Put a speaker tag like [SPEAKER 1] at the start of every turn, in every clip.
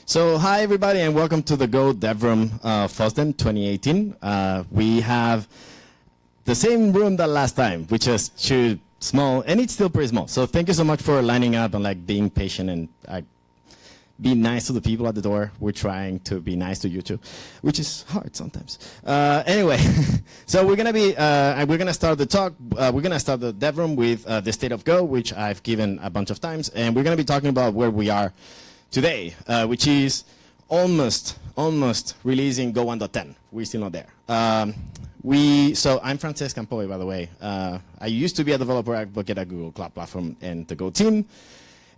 [SPEAKER 1] So hi everybody and welcome to the Go Dev Room FOSDEM 2018. We have the same room that last time, which is too small, and it's still pretty small. So thank you so much for lining up and like being patient and be nice to the people at the door. We're trying to be nice to you too, which is hard sometimes. Anyway, so we're gonna start the talk. We're gonna start the Dev Room with the state of Go, which I've given a bunch of times, and we're gonna be talking about where we are today, which is almost releasing Go 1.10. We're still not there. So I'm Francesc Campoy, by the way. I used to be a developer advocate at Google Cloud Platform and the Go team.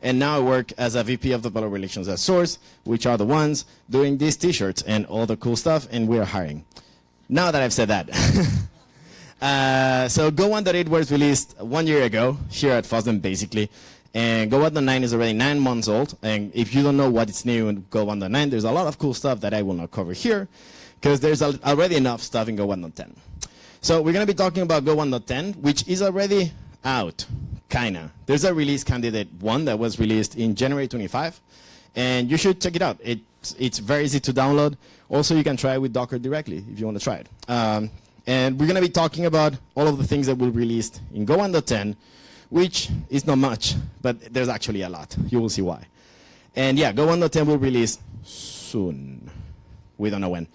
[SPEAKER 1] And now I work as a VP of Developer Relations at Source, which are the ones doing these t-shirts and all the cool stuff, and we're hiring. Now that I've said that. So Go 1.8 was released 1 year ago here at FOSDEM, basically. And Go 1.9 is already 9 months old. And if you don't know what is new in Go 1.9, there's a lot of cool stuff that I will not cover here, because there's already enough stuff in Go 1.10. So we're going to be talking about Go 1.10, which is already out, kinda. There's a release candidate 1 that was released in January 25, and you should check it out. It's very easy to download. Also, you can try it with Docker directly if you want to try it. And we're going to be talking about all of the things that will be released in Go 1.10, which is not much, but there's actually a lot. You will see why. And yeah, Go 1.10 will release soon. We don't know when.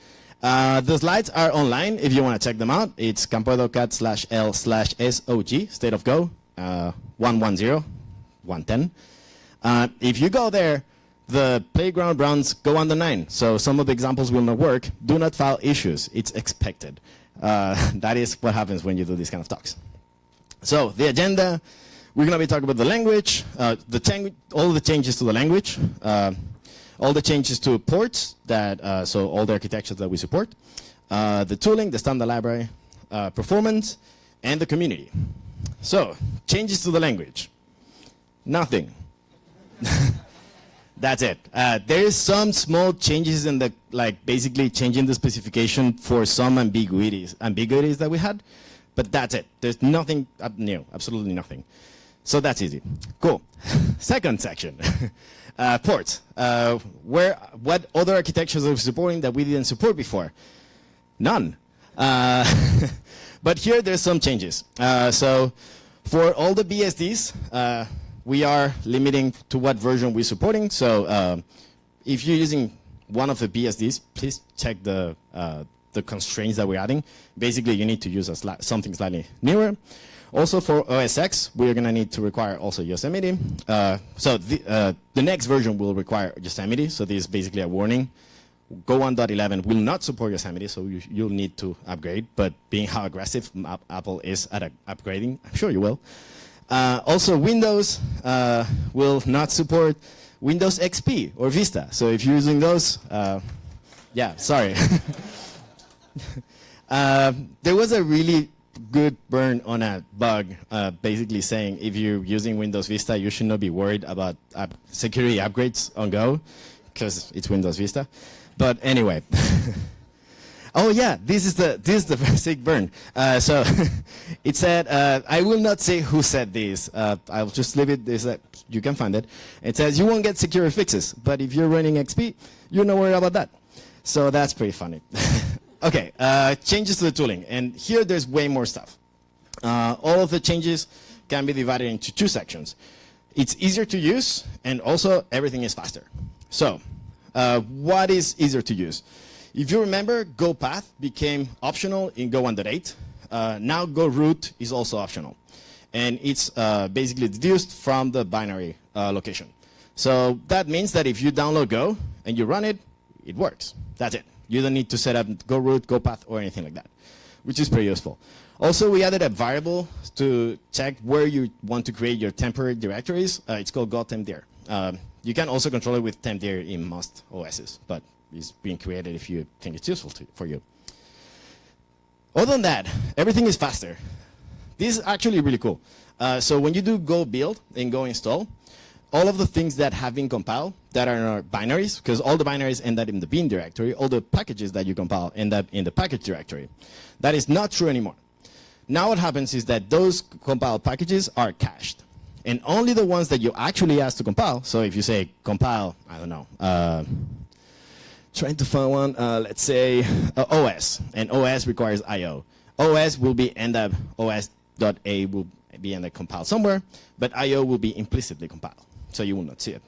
[SPEAKER 1] The slides are online if you want to check them out. It's campoy.cat/l/sog, state of Go, 1.10, 1.10. If you go there, the playground runs Go 1.9, so some of the examples will not work. Do not file issues. It's expected. That is what happens when you do these kind of talks. So the agenda, we're going to be talking about the language, all the changes to the language, all the changes to ports, so all the architectures that we support, the tooling, the standard library, performance, and the community. So changes to the language. Nothing. That's it. There is some small changes in the, basically changing the specification for some ambiguities that we had. But that's it. There's nothing new, absolutely nothing. So that's easy. Cool. Second section, ports. What other architectures are we supporting that we didn't support before? None. But here there's some changes. So for all the BSDs, we are limiting to what version we're supporting. So if you're using one of the BSDs, please check the constraints that we're adding. Basically, you need to use something slightly newer. Also, for OS X, we're going to need to require also Yosemite. So the next version will require Yosemite. So this is basically a warning. Go 1.11 will not support Yosemite, so you'll need to upgrade. But being how aggressive Apple is at upgrading, I'm sure you will. Also, Windows will not support Windows XP or Vista. So if you're using those, yeah, sorry. There was a really good burn on a bug, basically saying if you're using Windows Vista, you should not be worried about security upgrades on Go, because it's Windows Vista. But anyway, oh yeah, this is the sick burn. So it said, I will not say who said this. I'll just leave it. You can find it. It says you won't get security fixes, but if you're running XP, you're not worried about that. So that's pretty funny. Okay, changes to the tooling. And here there's way more stuff. All of the changes can be divided into 2 sections. It's easier to use, and also everything is faster. So what is easier to use? If you remember, Go Path became optional in Go 1.8. Now Go Root is also optional. And it's basically deduced from the binary location. So that means that if you download Go and you run it, it works. That's it. You don't need to set up Go Root, Go Path, or anything like that, which is pretty useful. Also, we added a variable to check where you want to create your temporary directories. It's called go.tempdir. You can also control it with tempdir in most OSs, but it's being created if you think it's useful for you. Other than that, everything is faster. This is actually really cool. So when you do Go build and Go install, all of the things that have been compiled that are in our binaries, because all the binaries end up in the bin directory, all the packages that you compile end up in the package directory. That is not true anymore. Now what happens is that those compiled packages are cached. And only the ones that you actually ask to compile, so if you say compile, I don't know, trying to find one. Let's say OS, and OS requires I/O. OS will be end up os.a will be end up compiled somewhere, but I/O will be implicitly compiled, so you will not see it.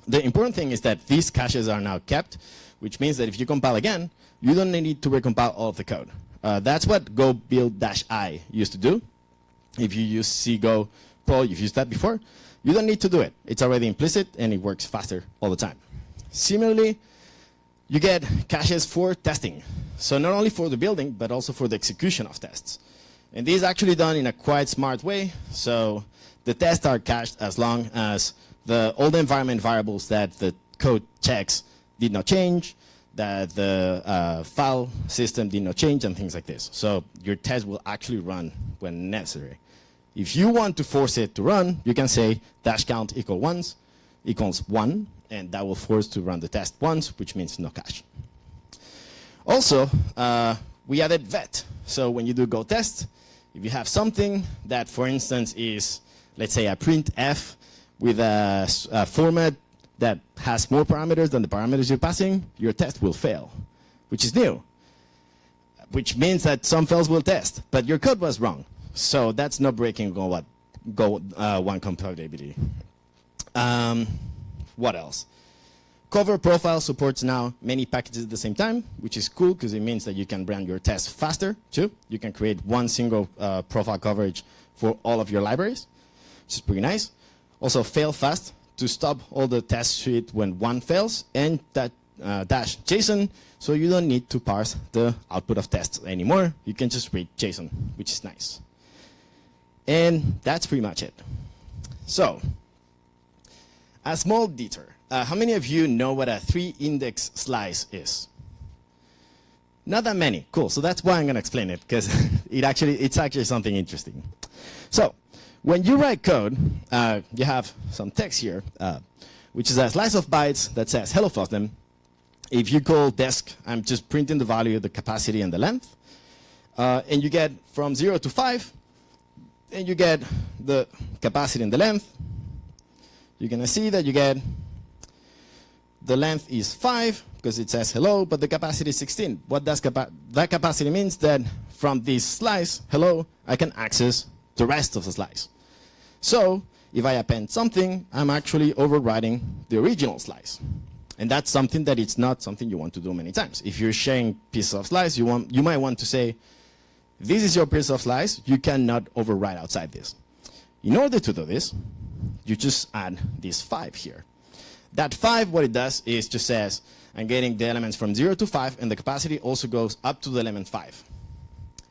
[SPEAKER 1] The important thing is that these caches are now kept, which means that if you compile again, you don't need to recompile all of the code. That's what go build-i used to do. If you use cgo, probably you've used that before. You don't need to do it. It's already implicit, and it works faster all the time. Similarly, you get caches for testing. So not only for the building, but also for the execution of tests. And this is actually done in a quite smart way. So the tests are cached as long as all the environment variables that the code checks did not change, that the file system did not change, and things like this. So your test will actually run when necessary. If you want to force it to run, you can say -count equals 1, and that will force to run the test once, which means no cache. Also, we added vet. So when you do go test, if you have something that, for instance, is, let's say, a printf with a format that has more parameters than the parameters you're passing, your test will fail, which is new, which means that some fails will test, but your code was wrong. So that's not breaking Go1 compatibility. What else? Cover profile supports now many packages at the same time, which is cool because it means that you can run your tests faster too. You can create one single profile coverage for all of your libraries, which is pretty nice. Also fail fast to stop all the test suite when one fails, and that dash JSON, so you don't need to parse the output of tests anymore. You can just read JSON, which is nice. And that's pretty much it. So, a small detour. How many of you know what a 3-index slice is? Not that many. Cool. So that's why I'm going to explain it, because it's actually something interesting. So, when you write code, you have some text here, which is a slice of bytes that says hello FOSDEM. If you call desc, I'm just printing the value, the capacity, and the length. And you get from 0 to 5, and you get the capacity and the length. You're going to see that you get the length is 5 because it says hello, but the capacity is 16. What does that capacity means that from this slice, hello, I can access the rest of the slice. So if I append something, I'm actually overriding the original slice. And that's something that it's not something you want to do many times. If you're sharing pieces of slice, you might want to say, this is your piece of slice, you cannot override outside this. In order to do this, you just add this 5 here. That 5, what it does is just says, I'm getting the elements from 0 to 5, and the capacity also goes up to the element 5.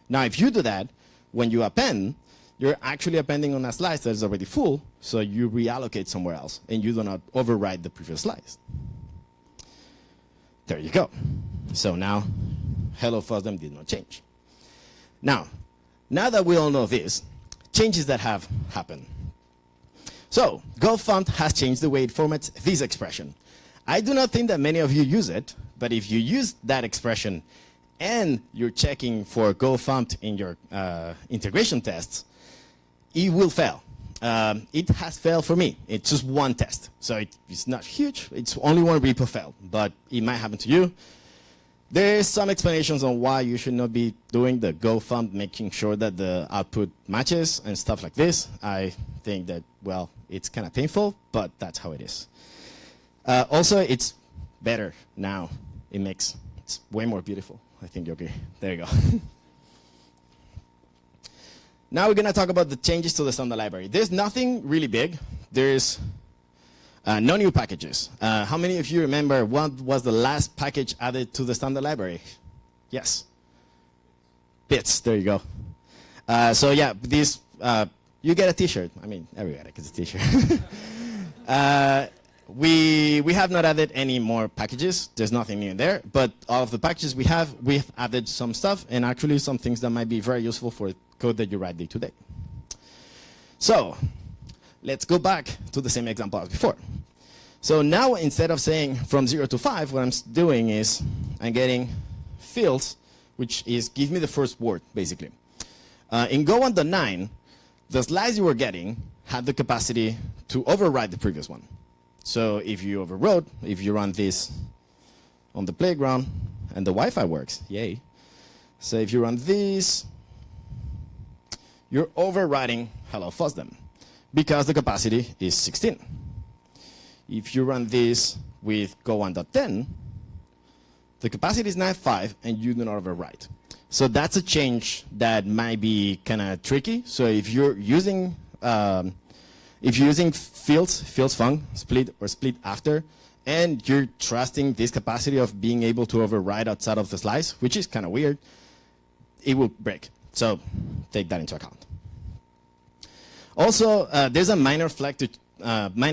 [SPEAKER 1] Now, if you do that, when you append, you're actually appending on a slice that is already full, so you reallocate somewhere else, and you do not override the previous slice. There you go. So now, hello FOSDEM did not change. Now that we all know this, changes that have happened. So, GoFont has changed the way it formats this expression. I do not think that many of you use it, but if you use that expression and you're checking for GoFont in your integration tests, it will fail. It has failed for me. It's just one test. So it's not huge. It's only one repo failed, but it might happen to you. There's some explanations on why you should not be doing the GoFont, making sure that the output matches and stuff like this. I think that, well, it's kind of painful, but that's how it is. Also, it's better now. It's way more beautiful. I think you agree. There you go. Now we're going to talk about the changes to the standard library. There's nothing really big. There's no new packages. How many of you remember what was the last package added to the standard library? Yes. Bits. There you go. So yeah, this you get a T-shirt. I mean, everybody gets a T-shirt. We have not added any more packages. There's nothing new there. But all of the packages we've added some stuff, and actually some things that might be very useful for code that you write day to day. So let's go back to the same example as before. So now instead of saying from 0 to 5, what I'm doing is I'm getting fields, which is give me the first word, basically. In Go 1.9, the slice you were getting had the capacity to override the previous one. So if you overrode, if you run this on the playground, and the Wi-Fi works. Yay. So if you run this, you're overriding hello FOSDEM because the capacity is 16. If you run this with Go 1.10, the capacity is 9.5 and you do not override. So that's a change that might be kind of tricky. So if you're using fields func, split or split after, and you're trusting this capacity of being able to override outside of the slice, which is kind of weird, it will break. So take that into account. Also, there's a minor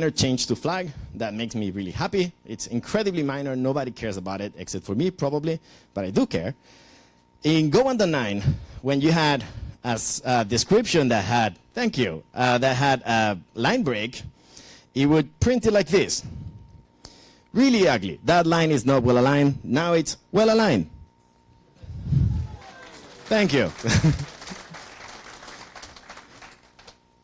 [SPEAKER 1] change to flag that makes me really happy. It's incredibly minor. Nobody cares about it except for me, probably, but I do care. In Go 1.9, when you had a description that had, thank you, that had a line break, it would print it like this. Really ugly. That line is not well aligned. Now it's well aligned. Thank you.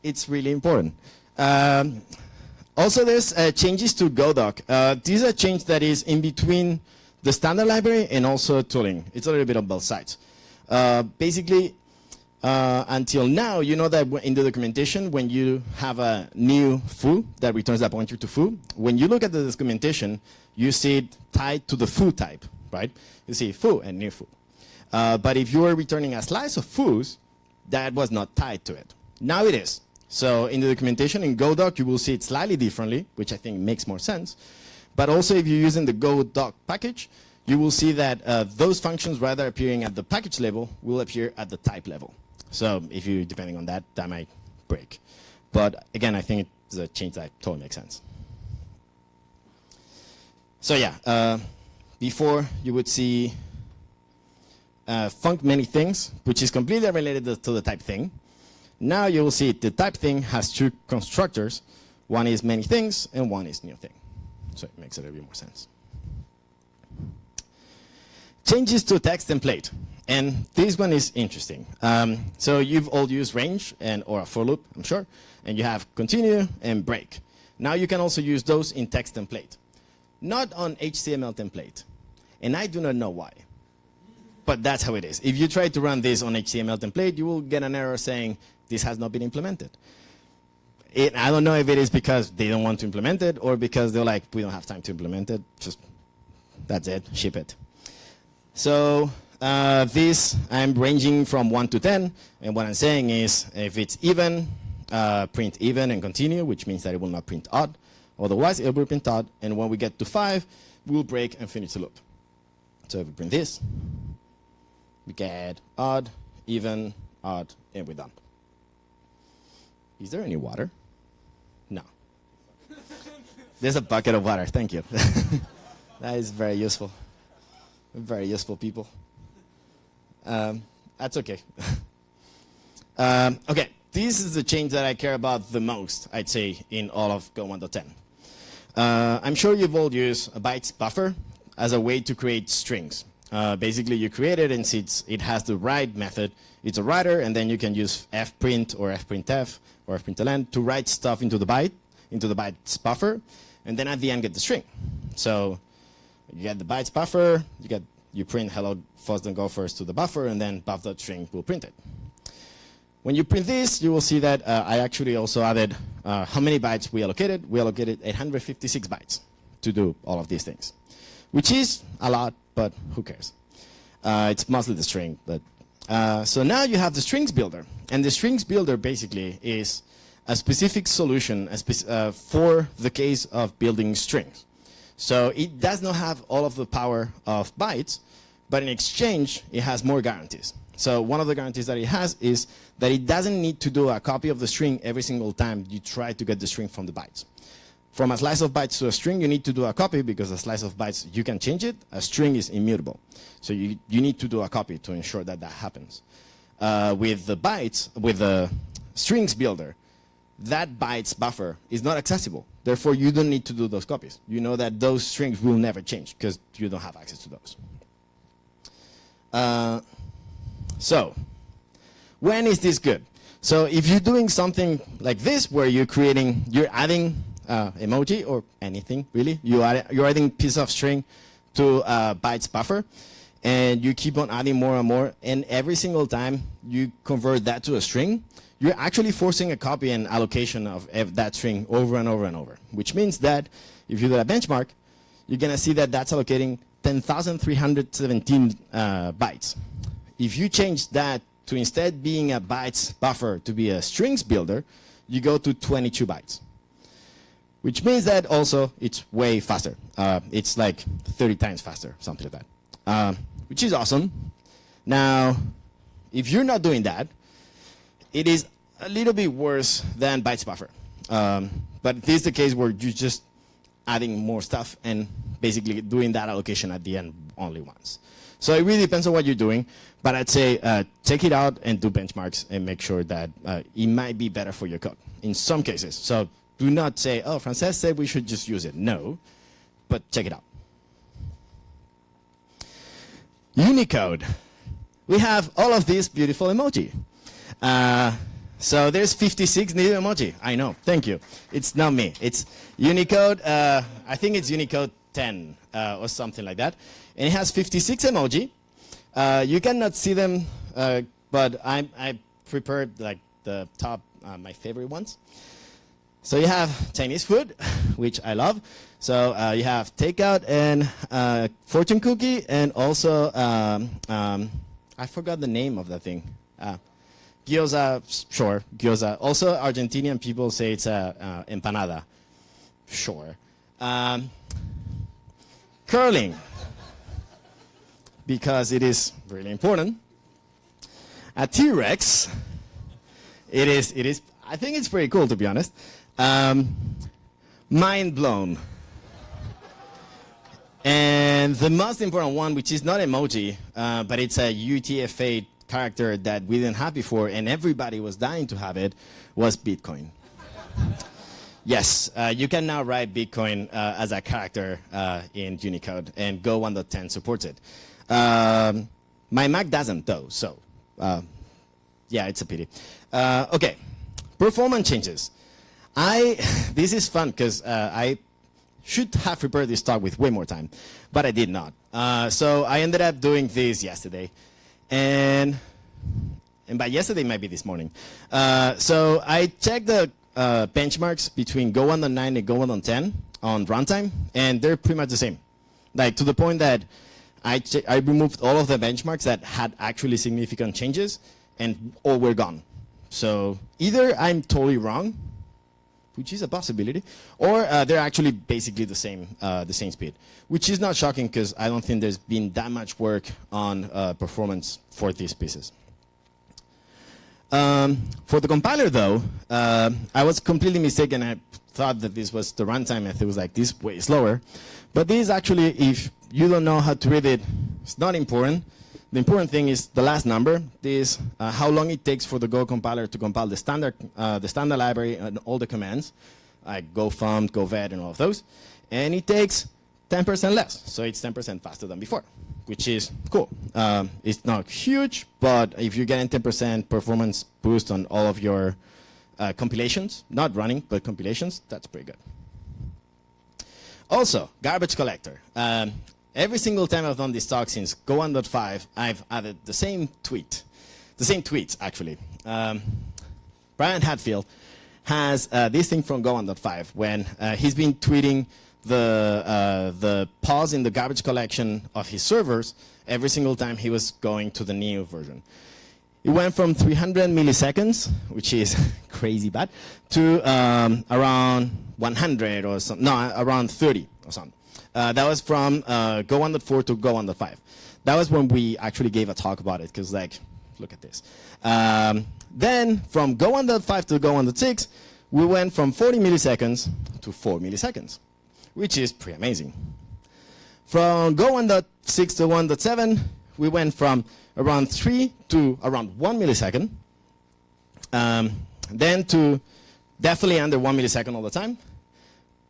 [SPEAKER 1] It's really important. Also, there's changes to GoDoc. These are change that is in between the standard library and also tooling. It's a little bit on both sides. Basically, until now, you know that in the documentation, when you have a new foo that returns a pointer to foo, when you look at the documentation, you see it tied to the foo type, right? You see foo and new foo. But if you are returning a slice of foos, that was not tied to it. Now it is. So in the documentation in GoDoc, you will see it slightly differently, which I think makes more sense. But also, if you're using the GoDoc package, you will see that those functions, rather appearing at the package level, will appear at the type level. So if you, depending on that, that might break. But again, I think it's a change that totally makes sense. So yeah, before you would see func many things, which is completely related to the type thing. Now you will see the type thing has two constructors. One is many things and one is new thing. So it makes a little bit more sense. Changes to text template. And this one is interesting. So you've all used range or a for loop, I'm sure. And you have continue and break. Now you can also use those in text template. Not on HTML template. And I do not know why. But that's how it is. If you try to run this on HTML template, you will get an error saying this has not been implemented. I don't know if it is because they don't want to implement it or because they're like, we don't have time to implement it. Just, that's it, ship it. So this, I'm ranging from 1 to 10. And what I'm saying is, if it's even, print even and continue, which means that it will not print odd. Otherwise, it will print odd. And when we get to 5, we'll break and finish the loop. So if we print this, we get odd, even, odd, and we're done. Is there any water? No. There's a bucket of water. Thank you. That is very useful. Very useful, people. That's okay. Okay, this is the change that I care about the most, I'd say, in all of Go 1.10. I'm sure you've all used a bytes buffer as a way to create strings. Basically, you create it, and since it has the write method, it's a writer, and then you can use fprint or fprintf or fprintln to write stuff into the bytes buffer, and then at the end get the string. So you get the bytes buffer, you print hello FOSDEM go first to the buffer, and then buff.string will print it. When you print this, you will see that I actually also added how many bytes we allocated. We allocated 856 bytes to do all of these things, which is a lot, but who cares? It's mostly the string. But so now you have the strings builder. And the strings builder basically is a specific solution for the case of building strings. So it does not have all of the power of bytes, but in exchange, it has more guarantees. So one of the guarantees that it has is that it doesn't need to do a copy of the string every single time you try to get the string from the bytes. From a slice of bytes to a string, you need to do a copy because a slice of bytes, you can change it. A string is immutable. So you need to do a copy to ensure that that happens. With the strings builder, that bytes buffer is not accessible. Therefore, you don't need to do those copies. You know that those strings will never change because you don't have access to those. So when is this good? So if you're doing something like this, where you're adding emoji or anything really, you're adding piece of string to bytes buffer, and you keep on adding more and more, and every single time you convert that to a string, you're actually forcing a copy and allocation of that string over and over and over, which means that if you do a benchmark, you're going to see that that's allocating 10,317 bytes. If you change that to instead being a bytes buffer to be a strings builder, you go to 22 bytes, which means that also it's way faster. It's like 30 times faster, something like that, which is awesome. Now, if you're not doing that, it is a little bit worse than bytes buffer. But this is the case where you're just adding more stuff and basically doing that allocation at the end only once. So it really depends on what you're doing, but I'd say check it out and do benchmarks and make sure that it might be better for your code in some cases. So do not say, oh, Francesc said we should just use it. No, but check it out. Unicode. We have all of these beautiful emoji. So there's 56 new emoji. I know, thank you. It's not me, it's Unicode. I think it's Unicode 10 or something like that. And it has 56 emoji. You cannot see them, but I prepared like the top, my favorite ones. So you have Chinese food, which I love. So you have takeout and fortune cookie, and also I forgot the name of that thing. Gyoza, sure, gyoza. Also, Argentinian people say it's empanada. Sure. Curling, because it is really important. A T-Rex, it is, I think it's pretty cool, to be honest. Mind blown. And the most important one, which is not emoji, but it's a UTF-8 character that we didn't have before, and everybody was dying to have it, was Bitcoin. Yes, you can now write Bitcoin as a character in Unicode, and Go 1.10 supports it. My Mac doesn't, though, so yeah, it's a pity. Okay, performance changes. This is fun because I should have prepared this talk with way more time, but I did not. So I ended up doing this yesterday. And by yesterday, might be this morning. So I checked the benchmarks between Go 1.9 and Go 1.10 on runtime, and they're pretty much the same. Like, to the point that I removed all of the benchmarks that had actually significant changes, and all were gone. So either I'm totally wrong, which is a possibility, or they're actually basically the same speed, which is not shocking because I don't think there's been that much work on performance for these pieces. For the compiler, though, I was completely mistaken. I thought that this was the runtime method. It was like this way slower. But this actually, if you don't know how to read it, it's not important. The important thing is the last number. This how long it takes for the Go compiler to compile the standard library and all the commands, like go fund, go vet, and all of those. And it takes 10% less, so it's 10% faster than before, which is cool. It's not huge, but if you're getting 10% performance boost on all of your compilations, not running, but compilations, that's pretty good. Also, garbage collector. Every single time I've done this talk since Go 1.5, I've added the same tweets, actually. Brian Hatfield has this thing from Go 1.5 when he's been tweeting the pause in the garbage collection of his servers every single time he was going to the new version. It went from 300 milliseconds, which is crazy bad, to around 100 or something, no, around 30 or something. That was from Go 1.4 to Go 1.5. That was when we actually gave a talk about it, because, like, look at this. Then from Go 1.5 to Go 1.6, we went from 40 milliseconds to 4 milliseconds, which is pretty amazing. From Go 1.6 to 1.7, we went from around 3 to around 1 millisecond. Then to definitely under 1 millisecond all the time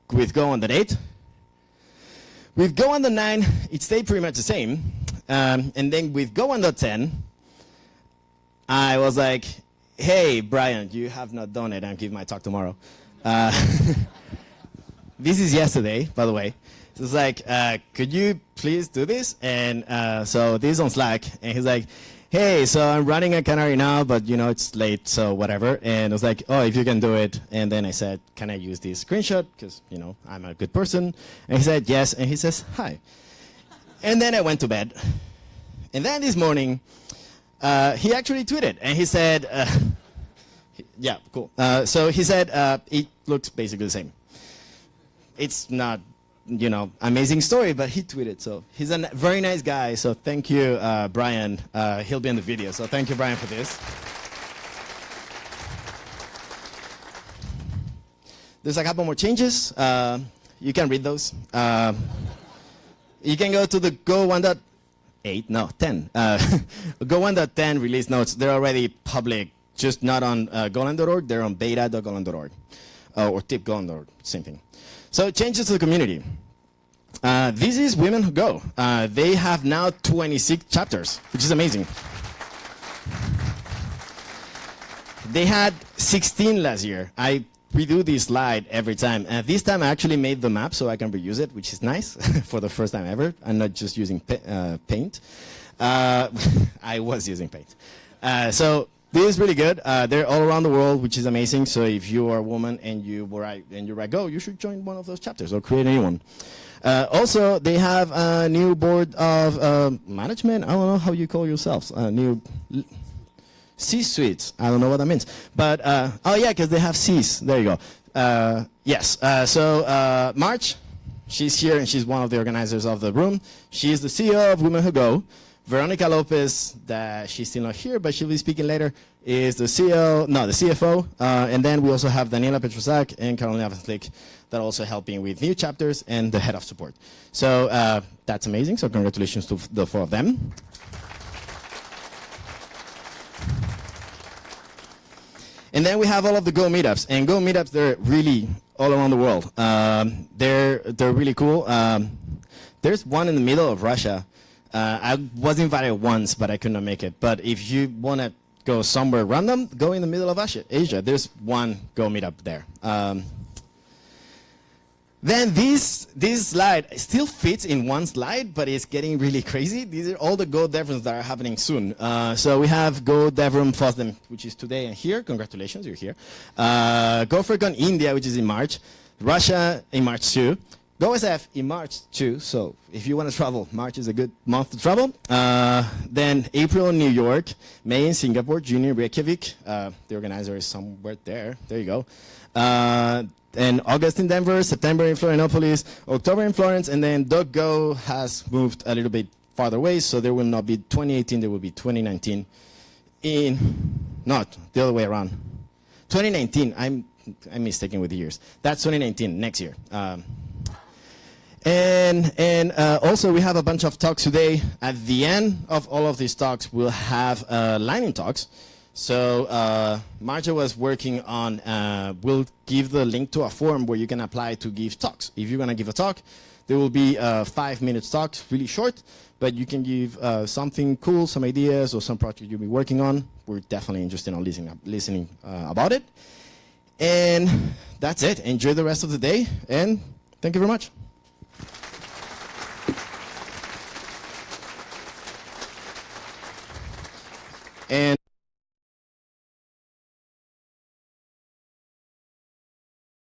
[SPEAKER 1] with Go 1.8. With Go 1.9, it stayed pretty much the same. And then with Go 1.10, I was like, hey, Brian, you have not done it. I'm giving my talk tomorrow. this is yesterday, by the way. So it's like, could you please do this? And so this is on Slack, and he's like, hey, so I'm running a canary now, but you know it's late, so whatever. And I was like, oh, if you can do it. And then I said, can I use this screenshot? Because you know I'm a good person. And he said yes, and he says hi. And then I went to bed. And then this morning, he actually tweeted, and he said, yeah, cool. So he said it looks basically the same. It's not, you know, amazing story, but he tweeted. So he's a very nice guy. So thank you, Brian. He'll be in the video. So thank you, Brian, for this. There's a couple more changes. You can read those. You can go to the Go 1.8, no, 10. Go 1.10 release notes. They're already public, just not on Golang.org. They're on beta.golang.org or tip.golang.org, same thing. So changes to the community. This is Women Who Go. They have now 26 chapters, which is amazing. They had 16 last year. I redo this slide every time. This time I actually made the map so I can reuse it, which is nice for the first time ever. I'm not just using Paint. I was using Paint. So this is really good. They're all around the world, which is amazing. So if you are a woman and you write Go, you should join one of those chapters or create a new one. Also, they have a new board of management. I don't know how you call yourselves. New C-suites. I don't know what that means. But, oh yeah, because they have Cs. There you go. Yes. So March, she's here and she's one of the organizers of the room. She is the CEO of Women Who Go. Veronica Lopez, that she's still not here, but she'll be speaking later, is the CFO. And then we also have Daniela Petrosak and Carolina Vanslik that are also helping with new chapters and the head of support. So that's amazing. So congratulations to the four of them. And then we have all of the Go meetups. And Go meetups, they're really all around the world. They're really cool. There's one in the middle of Russia. I was invited once, but I could not make it. But if you want to go somewhere random, go in the middle of Asia. There's one Go meetup there. Then this slide still fits in one slide, but it's getting really crazy. These are all the Go DevRooms that are happening soon. So we have Go DevRoom FOSDEM, which is today and here. Congratulations, you're here. GoFreeCon India, which is in March. Russia in March too. GoSF in March too. So if you want to travel, March is a good month to travel. Then April in New York, May in Singapore, June in Reykjavik. The organizer is somewhere there. There you go. And August in Denver, September in Florianopolis, October in Florence, and then DocGo has moved a little bit farther away, so there will not be 2018, there will be 2019 not the other way around. 2019, I'm mistaken with the years. That's 2019, next year. And also we have a bunch of talks today. At the end of all of these talks, we'll have lightning talks. So Marja was working on, we'll give the link to a form where you can apply to give talks. If you're going to give a talk, there will be 5-minute talks, really short, but you can give something cool, some ideas, or some project you'll be working on. We're definitely interested in listening about it. And that's it. Enjoy the rest of the day, and thank you very much.